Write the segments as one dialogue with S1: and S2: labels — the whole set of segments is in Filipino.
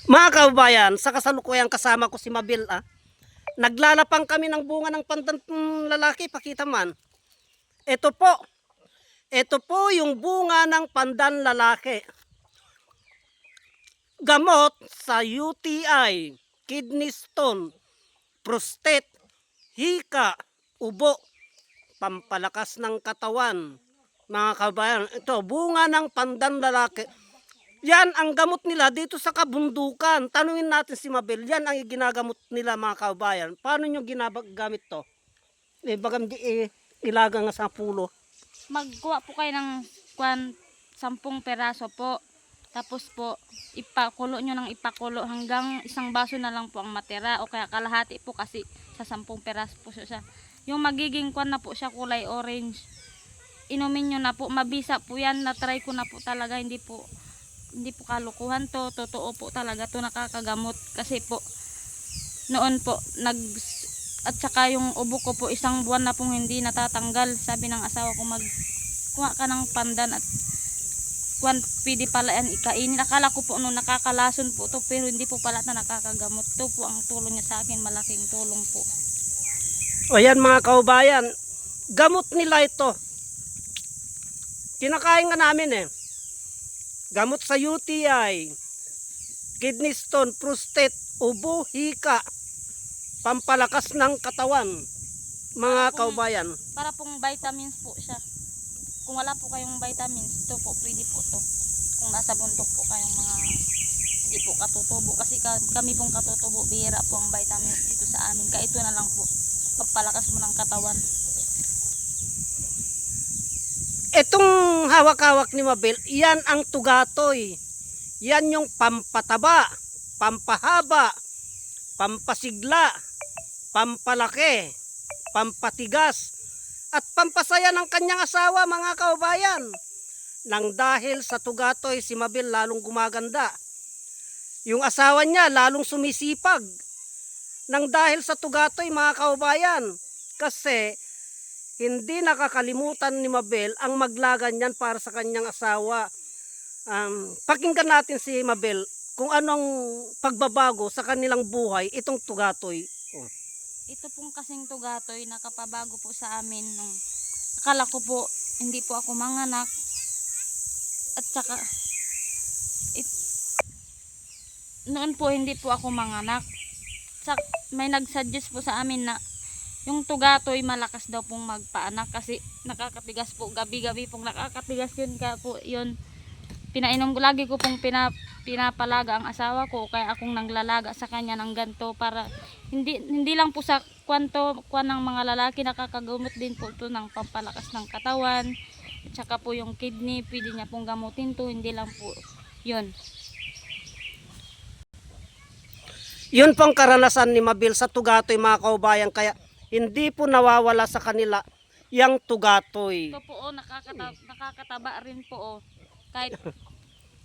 S1: Mga kababayan, sa kasalukuyan kasama ko si Mabel. Naglalapang kami ng bunga ng pandan lalaki, pakita man. Ito po, ito po yung bunga ng pandan lalaki. Gamot sa UTI, kidney stone, prostate, hika, ubo, pampalakas ng katawan. Mga kababayan, ito bunga ng pandan lalaki. Yan ang gamot nila dito sa kabundukan. Tanungin natin si Mabel, yan ang ginagamot nila mga kababayan. Paano nyo ginagamit to? Bagam di ilaga nga sa pulo.
S2: Magkuha po kayo ng 10 peraso po. Tapos po, ipakulo nyo ng ipakulo hanggang isang baso na lang po ang matira. O kaya kalahati po kasi sa 10 peraso po siya. Yung magiging kwan na po siya kulay orange. Inumin nyo na po. Mabisa po yan. Na-try ko na po talaga. Hindi po kalukuhan to. Totoo po talaga to, nakakagamot. Kasi po, noon po, at saka yung ubo ko po, 1 buwan na pong hindi natatanggal. Sabi ng asawa ko, magkuha ka ng pandan at pwede pala yan ikainin. Akala ko po noon nakakalason po to, pero hindi po pala na nakakagamot. To po ang tulong niya sa akin, malaking tulong po.
S1: O yan mga kaubayan, gamot nila ito. Kinakain nga namin Gamot sa UTI, kidney stone, prostate, ubo, hika, pampalakas ng katawan. Mga kaubayan.
S2: Para pong vitamins po siya. Kung wala po kayong vitamins, ito po, pwede po to. Kung nasa bundok po kayong mga hindi po katutubo. Kasi kami pong katutubo, bihira po ang vitamins dito sa amin. Kaya ito na lang po, magpalakas mo ng katawan.
S1: Itong hawak-hawak ni Mabel, yan ang tugatoy. Yan yung pampataba, pampahaba, pampasigla, pampalaki, pampatigas, at pampasaya ng kanyang asawa, mga kaubayan. Nang dahil sa tugatoy, si Mabel lalong gumaganda. Yung asawa niya lalong sumisipag. Nang dahil sa tugatoy, mga kaubayan. Kasi hindi nakakalimutan ni Mabel ang maglagan niyan para sa kanyang asawa. Pakinggan natin si Mabel kung anong pagbabago sa kanilang buhay itong tugatoy.
S2: Ito pong kasing tugatoy nakapabago po sa amin nung akala ko po hindi po ako manganak at saka noon po hindi po ako manganak. May nagsuggest po sa amin na yung tugatoy malakas daw pong magpaanak kasi nakakatigas po, gabi-gabi pong nakakatigas yun, kaya po yun pinainom ko, lagi ko pong pinapalaga ang asawa ko, kaya akong nanglalaga sa kanya ng ganto para hindi lang po sa kwan ng mga lalaki, nakakagamot din po ito ng pampalakas ng katawan at saka po yung kidney, pwede niya pong gamutin to, hindi lang po yun.
S1: Yun pong karanasan ni Mabel sa tugatoy, mga kaubayan, kaya hindi po nawawala sa kanila yung tugatoy.
S2: Ito po nakakataba rin po kahit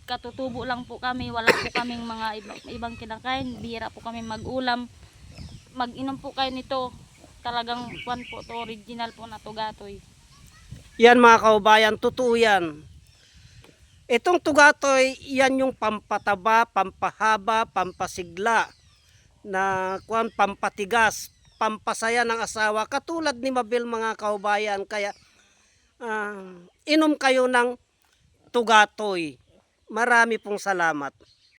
S2: katutubo lang po kami, wala po kaming mga ibang kinakain, bihira po kami mag-ulam, mag-inom po kayo nito, talagang kwan po to, original po na tugatoy.
S1: Yan mga kaubayan, totoo yan. Itong tugatoy, yan yung pampataba, pampahaba, pampasigla, na pampatigas, pampasaya ng asawa, katulad ni Mabel, mga kaubayan. Kaya inom kayo ng tugatoy. Marami pong salamat.